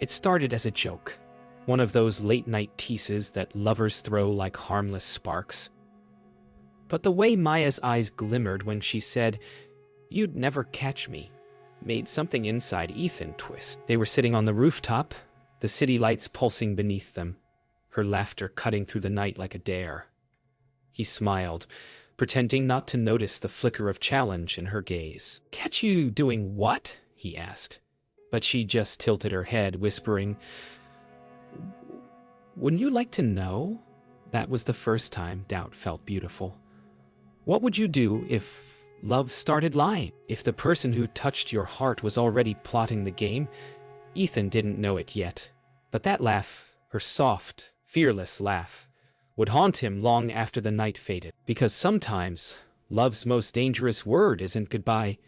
It started as a joke, one of those late-night teases that lovers throw like harmless sparks. But the way Maya's eyes glimmered when she said, "You'd never catch me," made something inside Ethan twist. They were sitting on the rooftop, the city lights pulsing beneath them, her laughter cutting through the night like a dare. He smiled, pretending not to notice the flicker of challenge in her gaze. "Catch you doing what?" he asked. But she just tilted her head, whispering, "Wouldn't you like to know?" That was the first time doubt felt beautiful. What would you do if love started lying? If the person who touched your heart was already plotting the game? Ethan didn't know it yet, but that laugh, her soft, fearless laugh, would haunt him long after the night faded. Because sometimes, love's most dangerous word isn't goodbye,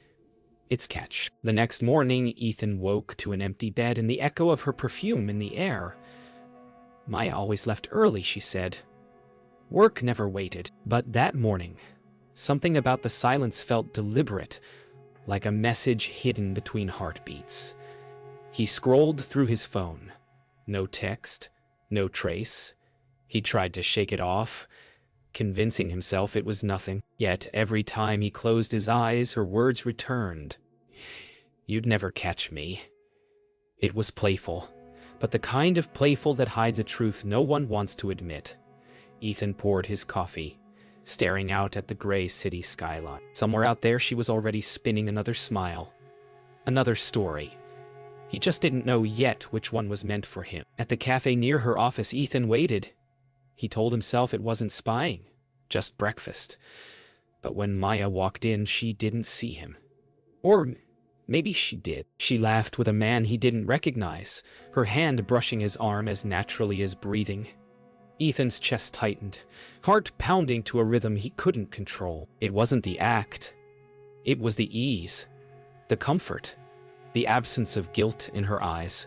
it's catch. The next morning, Ethan woke to an empty bed and the echo of her perfume in the air. "Maya always left early," she said. Work never waited. But that morning, something about the silence felt deliberate, like a message hidden between heartbeats. He scrolled through his phone. No text, no trace. He tried to shake it off, convincing himself it was nothing. Yet every time he closed his eyes, her words returned. "You'd never catch me." It was playful, but the kind of playful that hides a truth no one wants to admit. Ethan poured his coffee, staring out at the gray city skyline. Somewhere out there she was already spinning another smile, another story. He just didn't know yet which one was meant for him. At the cafe near her office, Ethan waited. He told himself it wasn't spying, just breakfast. But when Maya walked in, she didn't see him. Or maybe she did. She laughed with a man he didn't recognize, her hand brushing his arm as naturally as breathing. Ethan's chest tightened, heart pounding to a rhythm he couldn't control. It wasn't the act. It was the ease, the comfort, the absence of guilt in her eyes.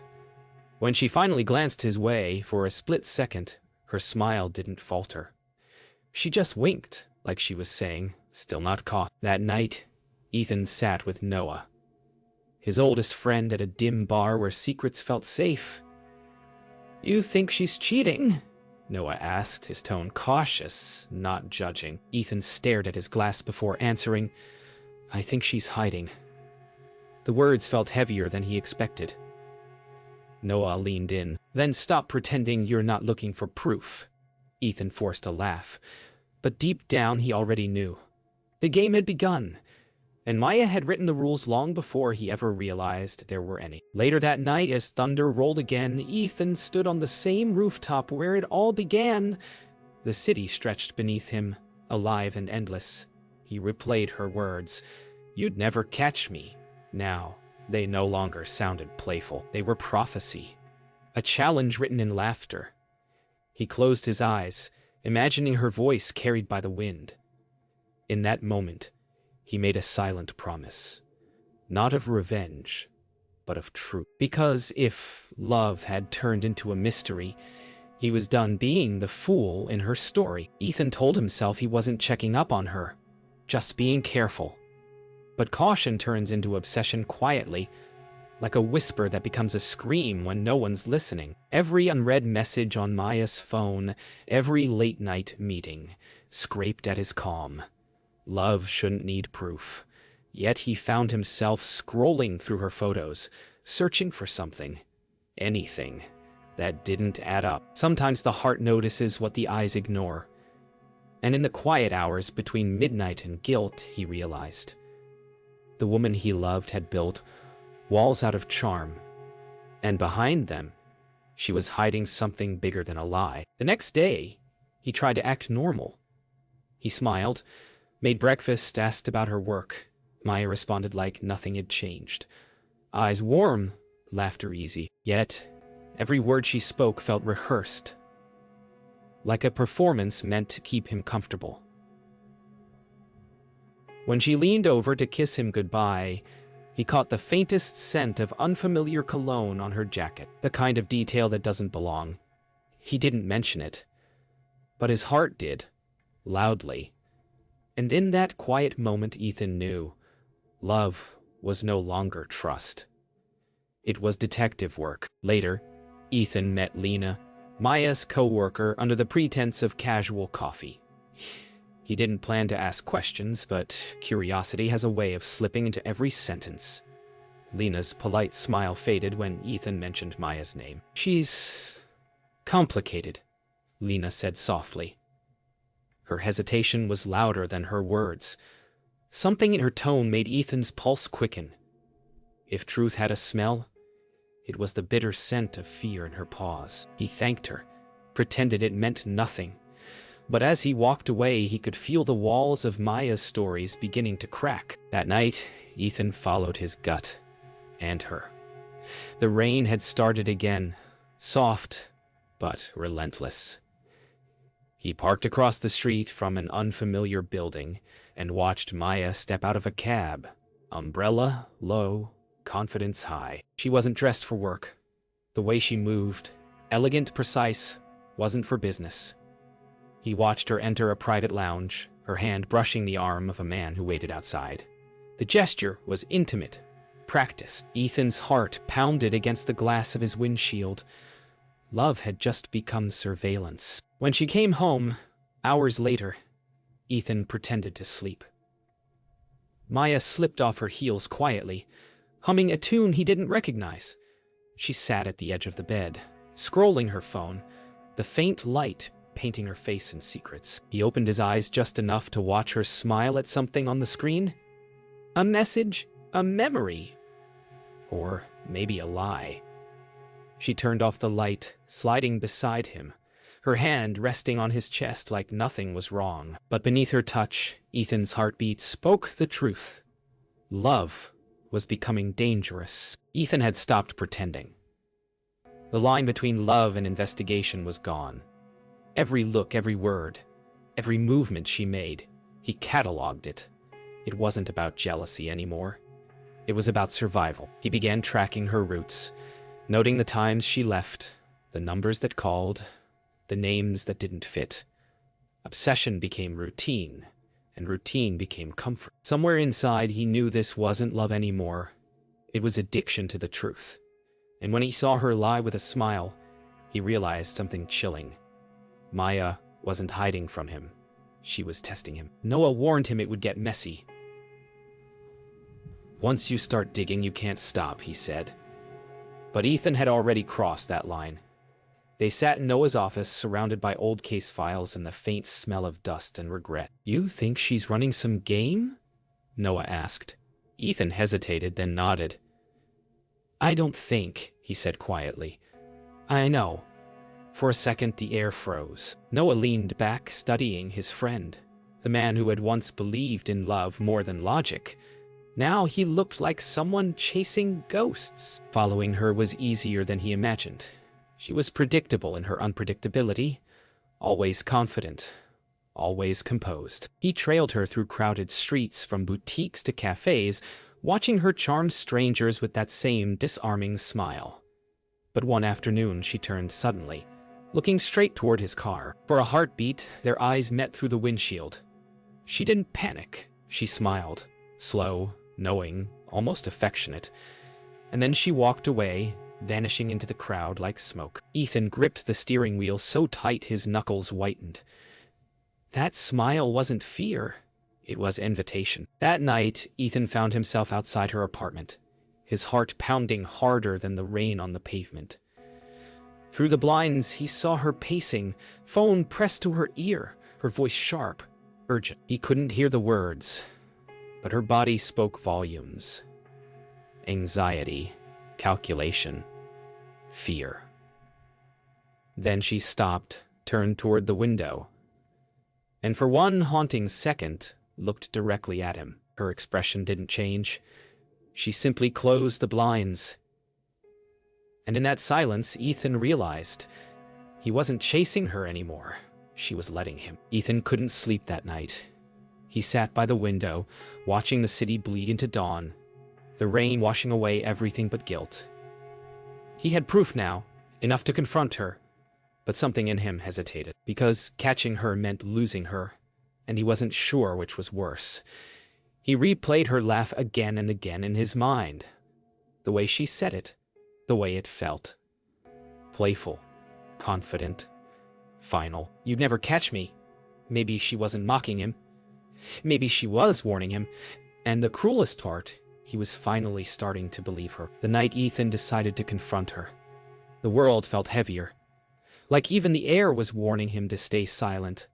When she finally glanced his way, for a split second, her smile didn't falter. She just winked, like she was saying, "Still not caught." That night, Ethan sat with Noah, his oldest friend, at a dim bar where secrets felt safe. "You think she's cheating?" Noah asked, his tone cautious, not judging. Ethan stared at his glass before answering, "I think she's hiding." The words felt heavier than he expected. Noah leaned in. "Then stop pretending you're not looking for proof." Ethan forced a laugh, but deep down he already knew. The game had begun, and Maya had written the rules long before he ever realized there were any. Later that night, as thunder rolled again, Ethan stood on the same rooftop where it all began. The city stretched beneath him, alive and endless. He replayed her words, "You'd never catch me." Now, they no longer sounded playful. They were prophecy, a challenge written in laughter. He closed his eyes, imagining her voice carried by the wind. In that moment, he made a silent promise, not of revenge, but of truth. Because if love had turned into a mystery, he was done being the fool in her story. Ethan told himself he wasn't checking up on her, just being careful. But caution turns into obsession quietly, like a whisper that becomes a scream when no one's listening. Every unread message on Maya's phone, every late-night meeting, scraped at his calm. Love shouldn't need proof. Yet he found himself scrolling through her photos, searching for something, anything, that didn't add up. Sometimes the heart notices what the eyes ignore. And in the quiet hours between midnight and guilt, he realized the woman he loved had built walls out of charm, and behind them, she was hiding something bigger than a lie. The next day, he tried to act normal. He smiled, made breakfast, asked about her work. Maya responded like nothing had changed. Eyes warm, laughter easy. Yet, every word she spoke felt rehearsed, like a performance meant to keep him comfortable. When she leaned over to kiss him goodbye, he caught the faintest scent of unfamiliar cologne on her jacket, the kind of detail that doesn't belong. He didn't mention it, but his heart did, loudly. And in that quiet moment, Ethan knew love was no longer trust. It was detective work. Later, Ethan met Lena, Maya's co-worker, under the pretense of casual coffee. He didn't plan to ask questions, but curiosity has a way of slipping into every sentence. Lena's polite smile faded when Ethan mentioned Maya's name. "She's complicated," Lena said softly. Her hesitation was louder than her words. Something in her tone made Ethan's pulse quicken. If truth had a smell, it was the bitter scent of fear in her pause. He thanked her, pretended it meant nothing. But as he walked away, he could feel the walls of Maya's stories beginning to crack. That night, Ethan followed his gut. And her. The rain had started again, soft but relentless. He parked across the street from an unfamiliar building and watched Maya step out of a cab, umbrella low, confidence high. She wasn't dressed for work. The way she moved, elegant, precise, wasn't for business. He watched her enter a private lounge, her hand brushing the arm of a man who waited outside. The gesture was intimate, practiced. Ethan's heart pounded against the glass of his windshield. Love had just become surveillance. When she came home, hours later, Ethan pretended to sleep. Maya slipped off her heels quietly, humming a tune he didn't recognize. She sat at the edge of the bed, scrolling her phone, the faint light painting her face in secrets. He opened his eyes just enough to watch her smile at something on the screen. A message, a memory, or maybe a lie. She turned off the light, sliding beside him, her hand resting on his chest like nothing was wrong. But beneath her touch, Ethan's heartbeat spoke the truth. Love was becoming dangerous. Ethan had stopped pretending. The line between love and investigation was gone. Every look, every word, every movement she made, he cataloged it. It wasn't about jealousy anymore. It was about survival. He began tracking her routes, noting the times she left, the numbers that called, the names that didn't fit. Obsession became routine, and routine became comfort. Somewhere inside, he knew this wasn't love anymore. It was addiction to the truth. And when he saw her lie with a smile, he realized something chilling. Maya wasn't hiding from him. She was testing him. Noah warned him it would get messy. "Once you start digging, you can't stop," he said. But Ethan had already crossed that line. They sat in Noah's office, surrounded by old case files and the faint smell of dust and regret. "You think she's running some game?" Noah asked. Ethan hesitated, then nodded. "I don't think," he said quietly. "I know." For a second, the air froze. Noah leaned back, studying his friend, the man who had once believed in love more than logic. Now he looked like someone chasing ghosts. Following her was easier than he imagined. She was predictable in her unpredictability, always confident, always composed. He trailed her through crowded streets, from boutiques to cafes, watching her charm strangers with that same disarming smile. But one afternoon she turned suddenly, looking straight toward his car. For a heartbeat, their eyes met through the windshield. She didn't panic. She smiled, slow, knowing, almost affectionate. And then she walked away, vanishing into the crowd like smoke. Ethan gripped the steering wheel so tight his knuckles whitened. That smile wasn't fear. It was invitation. That night, Ethan found himself outside her apartment, his heart pounding harder than the rain on the pavement. Through the blinds, he saw her pacing, phone pressed to her ear, her voice sharp, urgent. He couldn't hear the words, but her body spoke volumes. Anxiety, calculation, fear. Then she stopped, turned toward the window, and for one haunting second, looked directly at him. Her expression didn't change. She simply closed the blinds. And in that silence, Ethan realized he wasn't chasing her anymore. She was letting him. Ethan couldn't sleep that night. He sat by the window, watching the city bleed into dawn, the rain washing away everything but guilt. He had proof now, enough to confront her, but something in him hesitated, because catching her meant losing her, and he wasn't sure which was worse. He replayed her laugh again and again in his mind. The way she said it, the way it felt. Playful, confident, final. You'd never catch me. Maybe she wasn't mocking him. Maybe she was warning him. And the cruelest part, he was finally starting to believe her. The night Ethan decided to confront her, the world felt heavier. Like even the air was warning him to stay silent.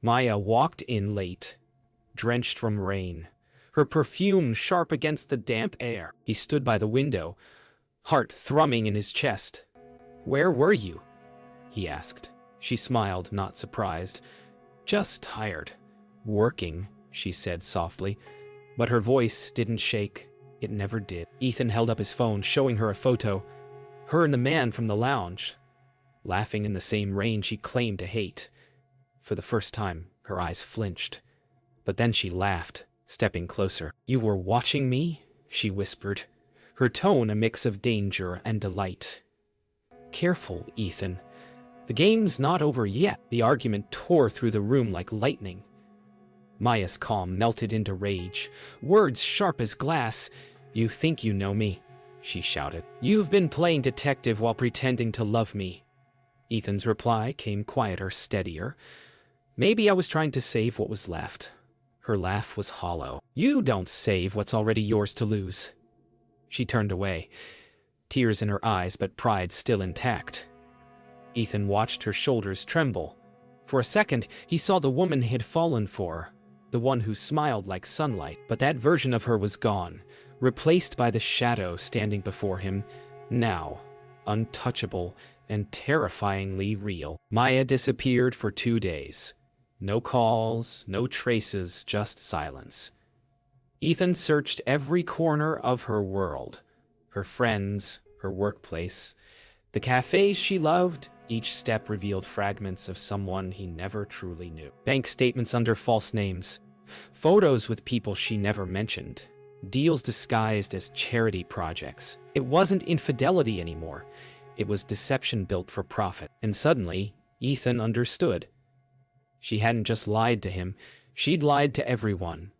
Maya walked in late, drenched from rain, her perfume sharp against the damp air. He stood by the window, heart thrumming in his chest. "Where were you?" he asked. She smiled, not surprised. "Just tired. Working," she said softly, but her voice didn't shake. It never did. Ethan held up his phone, showing her a photo. Her and the man from the lounge, laughing in the same rain she claimed to hate. For the first time, her eyes flinched. But then she laughed, stepping closer. "You were watching me?" she whispered, her tone a mix of danger and delight. "Careful, Ethan. The game's not over yet." The argument tore through the room like lightning. Maya's calm melted into rage, words sharp as glass. "You think you know me," she shouted. "You've been playing detective while pretending to love me." Ethan's reply came quieter, steadier. "Maybe I was trying to save what was left." Her laugh was hollow. "You don't save what's already yours to lose." She turned away, tears in her eyes but pride still intact. Ethan watched her shoulders tremble. For a second, he saw the woman he had fallen for, the one who smiled like sunlight. But that version of her was gone, replaced by the shadow standing before him, now untouchable and terrifyingly real. Maya disappeared for 2 days. No calls, no traces, just silence. Ethan searched every corner of her world, her friends, her workplace, the cafes she loved. Each step revealed fragments of someone he never truly knew. Bank statements under false names, photos with people she never mentioned, deals disguised as charity projects. It wasn't infidelity anymore. It was deception built for profit. And suddenly, Ethan understood. She hadn't just lied to him, she'd lied to everyone.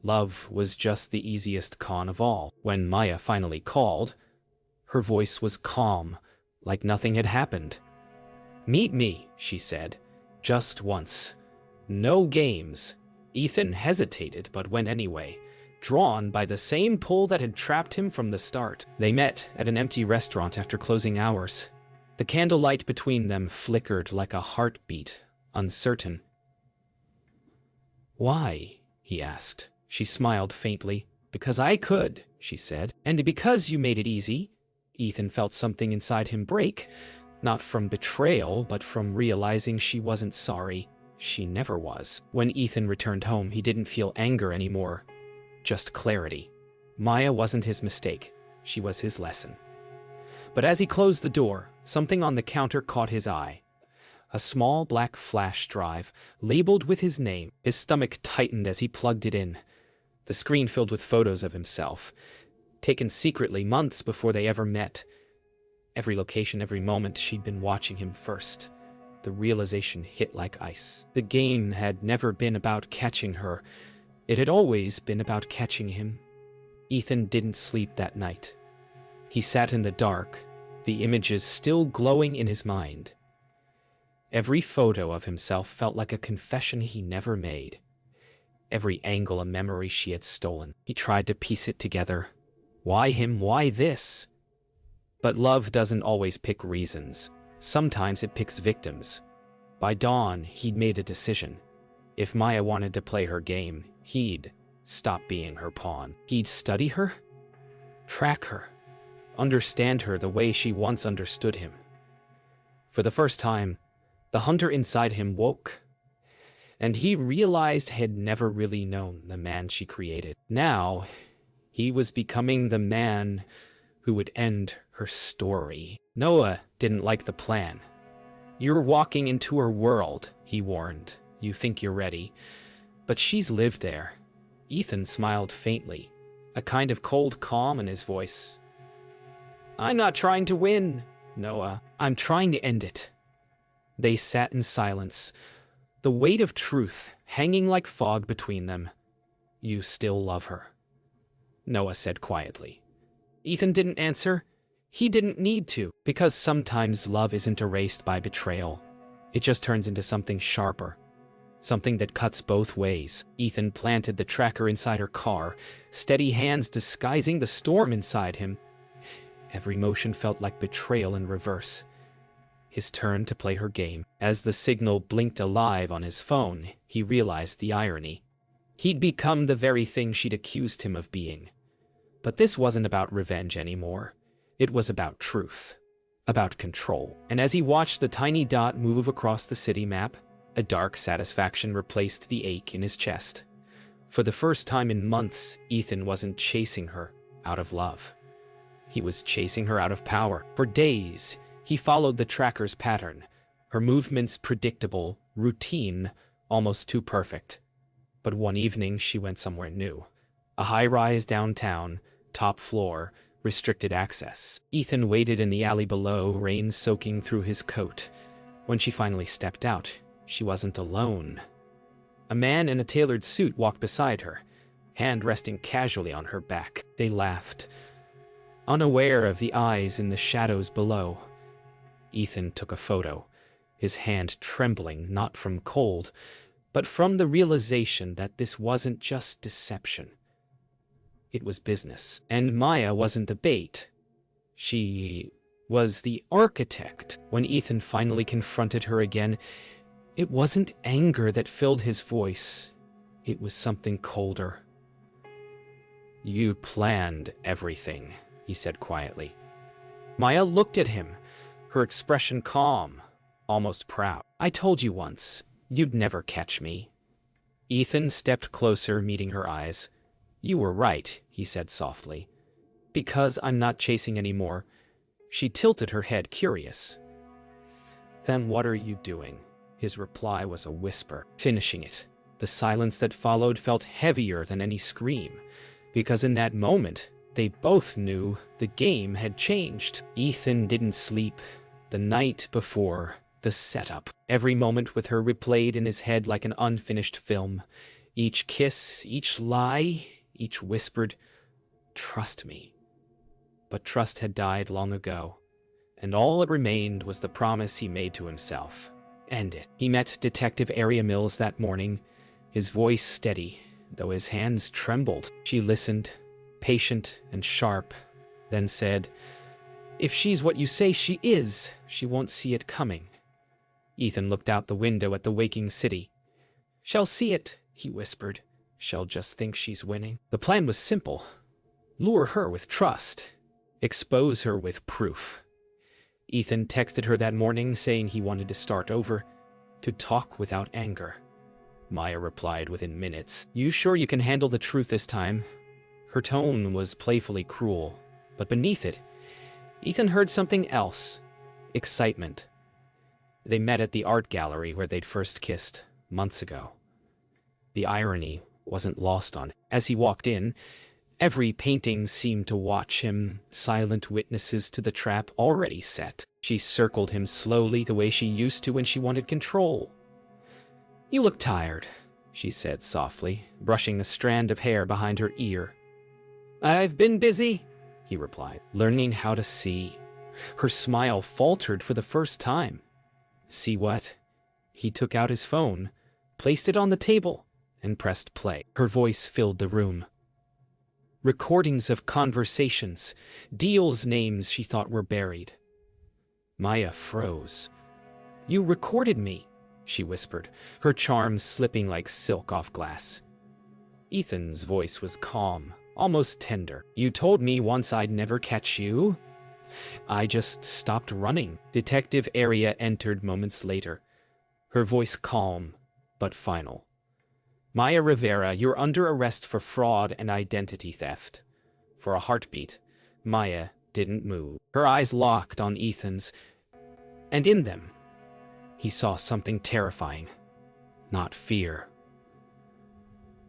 Love was just the easiest con of all. When Maya finally called, her voice was calm, like nothing had happened. "Meet me," she said, "just once. No games." Ethan hesitated but went anyway, drawn by the same pull that had trapped him from the start. They met at an empty restaurant after closing hours. The candlelight between them flickered like a heartbeat, uncertain. "Why?" he asked. She smiled faintly. "Because I could," she said. "And because you made it easy." Ethan felt something inside him break, not from betrayal, but from realizing she wasn't sorry. She never was. When Ethan returned home, he didn't feel anger anymore, just clarity. Maya wasn't his mistake. She was his lesson. But as he closed the door, something on the counter caught his eye. A small black flash drive, labeled with his name. His stomach tightened as he plugged it in. The screen filled with photos of himself, taken secretly months before they ever met. Every location, every moment, she'd been watching him first. The realization hit like ice. The game had never been about catching her. It had always been about catching him. Ethan didn't sleep that night. He sat in the dark, the images still glowing in his mind. Every photo of himself felt like a confession he never made. Every angle a memory she had stolen. He tried to piece it together. Why him? Why this? But love doesn't always pick reasons. Sometimes it picks victims. By dawn, he'd made a decision. If Maya wanted to play her game, he'd stop being her pawn. He'd study her, track her, understand her the way she once understood him. For the first time, the hunter inside him woke, and he realized he had never really known the man she created. Now, he was becoming the man who would end her story. Noah didn't like the plan. "You're walking into her world," he warned. "You think you're ready, but she's lived there." Ethan smiled faintly, a kind of cold calm in his voice. "I'm not trying to win, Noah. I'm trying to end it." They sat in silence, the weight of truth hanging like fog between them. "You still love her," Noah said quietly. Ethan didn't answer. He didn't need to, because sometimes love isn't erased by betrayal. It just turns into something sharper. Something that cuts both ways. Ethan planted the tracker inside her car, steady hands disguising the storm inside him. Every motion felt like betrayal in reverse. His turn to play her game. As the signal blinked alive on his phone, he realized the irony. He'd become the very thing she'd accused him of being. But this wasn't about revenge anymore. It was about truth. About control. And as he watched the tiny dot move across the city map, a dark satisfaction replaced the ache in his chest. For the first time in months, Ethan wasn't chasing her out of love. He was chasing her out of power. For days, he followed the tracker's pattern, her movements predictable, routine, almost too perfect. But one evening, she went somewhere new. A high-rise downtown, top floor, restricted access. Ethan waited in the alley below, rain soaking through his coat. When she finally stepped out, she wasn't alone. A man in a tailored suit walked beside her, hand resting casually on her back. They laughed, unaware of the eyes in the shadows below. Ethan took a photo, his hand trembling not from cold, but from the realization that this wasn't just deception. It was business, and Maya wasn't the bait. She was the architect. When Ethan finally confronted her again, it wasn't anger that filled his voice. It was something colder. "You planned everything," he said quietly. Maya looked at him, her expression calm, almost proud. "I told you once, you'd never catch me." Ethan stepped closer, meeting her eyes. "You were right," he said softly. "Because I'm not chasing anymore." She tilted her head, curious. "Then what are you doing?" His reply was a whisper, finishing it. The silence that followed felt heavier than any scream, because in that moment, they both knew the game had changed. Ethan didn't sleep the night before the setup. Every moment with her replayed in his head like an unfinished film. Each kiss, each lie, each whispered, "Trust me." But trust had died long ago, and all that remained was the promise he made to himself. End it. He met Detective Area Mills that morning, his voice steady, though his hands trembled. She listened, patient and sharp, then said, "If she's what you say she is, she won't see it coming." Ethan looked out the window at the waking city. "She'll see it," he whispered. "She'll just think she's winning." The plan was simple. Lure her with trust. Expose her with proof. Ethan texted her that morning saying he wanted to start over, to talk without anger. Maya replied within minutes, "You sure you can handle the truth this time?" Her tone was playfully cruel, but beneath it, Ethan heard something else. Excitement. They met at the art gallery where they'd first kissed, months ago. The irony wasn't lost on him. As he walked in, every painting seemed to watch him, silent witnesses to the trap already set. She circled him slowly the way she used to when she wanted control. "You look tired," she said softly, brushing a strand of hair behind her ear. "I've been busy," he replied, learning how to see. Her smile faltered for the first time. "See what?" He took out his phone, placed it on the table, and pressed play. Her voice filled the room. Recordings of conversations, deals names she thought were buried. Maya froze. "You recorded me," she whispered, her charm slipping like silk off glass. Ethan's voice was calm, almost tender. "You told me once I'd never catch you. I just stopped running." Detective Area entered moments later, her voice calm but final. "Maya Rivera, you're under arrest for fraud and identity theft." For a heartbeat, Maya didn't move. Her eyes locked on Ethan's, and in them, he saw something terrifying. Not fear,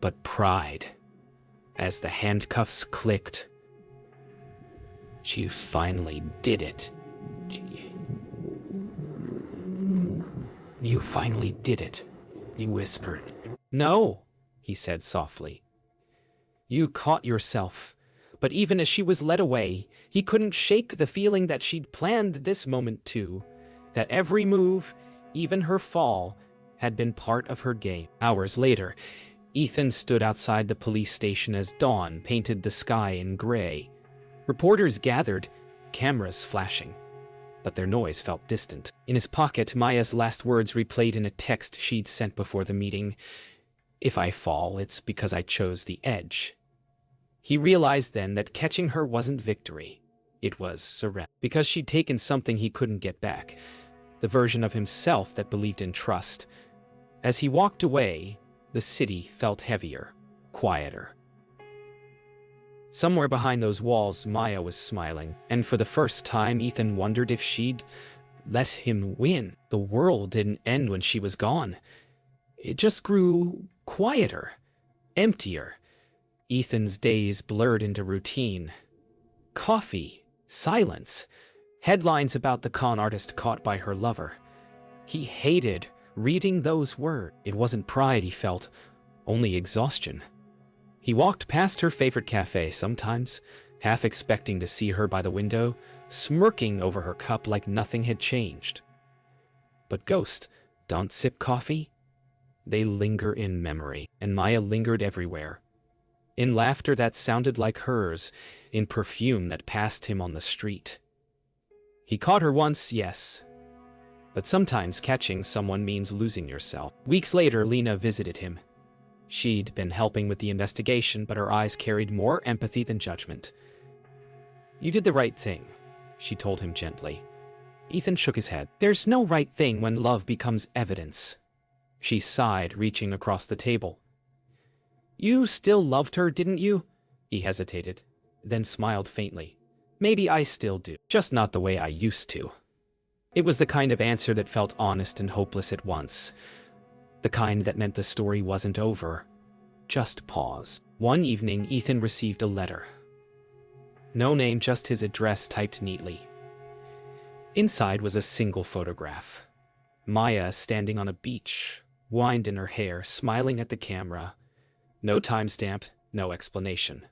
but pride. As the handcuffs clicked, "You finally did it. You finally did it," he whispered. "No," he said softly. "You caught yourself, But even as she was led away, he couldn't shake the feeling that she'd planned this moment too, that every move, even her fall, had been part of her game. Hours later, Ethan stood outside the police station as dawn painted the sky in gray. Reporters gathered, cameras flashing, but their noise felt distant. In his pocket, Maya's last words replayed in a text she'd sent before the meeting. "If I fall, it's because I chose the edge." He realized then that catching her wasn't victory. It was surrender. Because she'd taken something he couldn't get back, the version of himself that believed in trust. As he walked away, the city felt heavier, quieter. Somewhere behind those walls, Maya was smiling, and for the first time, Ethan wondered if she'd let him win. The world didn't end when she was gone. It just grew quieter, emptier. Ethan's days blurred into routine. Coffee, silence, headlines about the con artist caught by her lover. He hated reading those words. It wasn't pride he felt, only exhaustion. He walked past her favorite cafe sometimes, half expecting to see her by the window, smirking over her cup like nothing had changed. But ghosts don't sip coffee. They linger in memory, and Maya lingered everywhere. In laughter that sounded like hers, in perfume that passed him on the street. He caught her once, yes, but sometimes catching someone means losing yourself. Weeks later, Lena visited him. She'd been helping with the investigation, but her eyes carried more empathy than judgment. "You did the right thing," she told him gently. Ethan shook his head. "There's no right thing when love becomes evidence." She sighed, reaching across the table. "You still loved her, didn't you?" He hesitated, then smiled faintly. "Maybe I still do, just not the way I used to." It was the kind of answer that felt honest and hopeless at once. The kind that meant the story wasn't over, just paused. One evening, Ethan received a letter. No name, just his address typed neatly. Inside was a single photograph. Maya standing on a beach, wind in her hair, smiling at the camera. No timestamp, no explanation.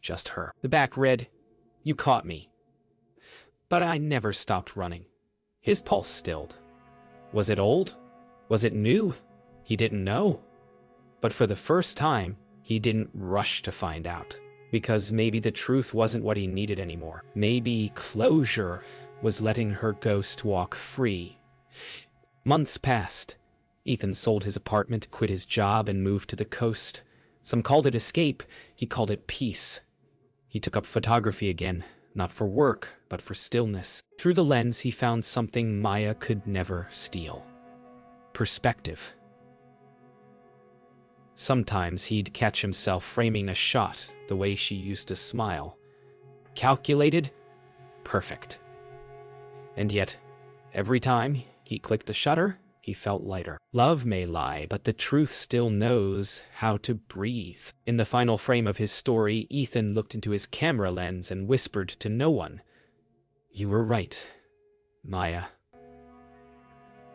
Just her. The back read, "You caught me. But I never stopped running." His pulse stilled. Was it old? Was it new? He didn't know. But for the first time, he didn't rush to find out. Because maybe the truth wasn't what he needed anymore. Maybe closure was letting her ghost walk free. Months passed. Ethan sold his apartment, quit his job, and moved to the coast. Some called it escape, he called it peace. He took up photography again, not for work, but for stillness. Through the lens, he found something Maya could never steal. Perspective. Sometimes he'd catch himself framing a shot the way she used to smile. Calculated, perfect. And yet, every time he clicked the shutter, he felt lighter. Love may lie, but the truth still knows how to breathe. In the final frame of his story, Ethan looked into his camera lens and whispered to no one, "You were right, Maya.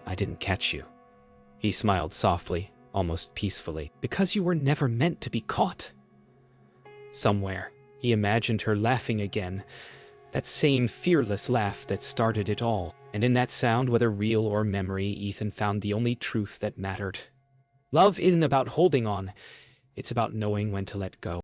I didn't catch you." He smiled softly, almost peacefully, "Because you were never meant to be caught." Somewhere, he imagined her laughing again, that same fearless laugh that started it all. And in that sound, whether real or memory, Ethan found the only truth that mattered. Love isn't about holding on, it's about knowing when to let go.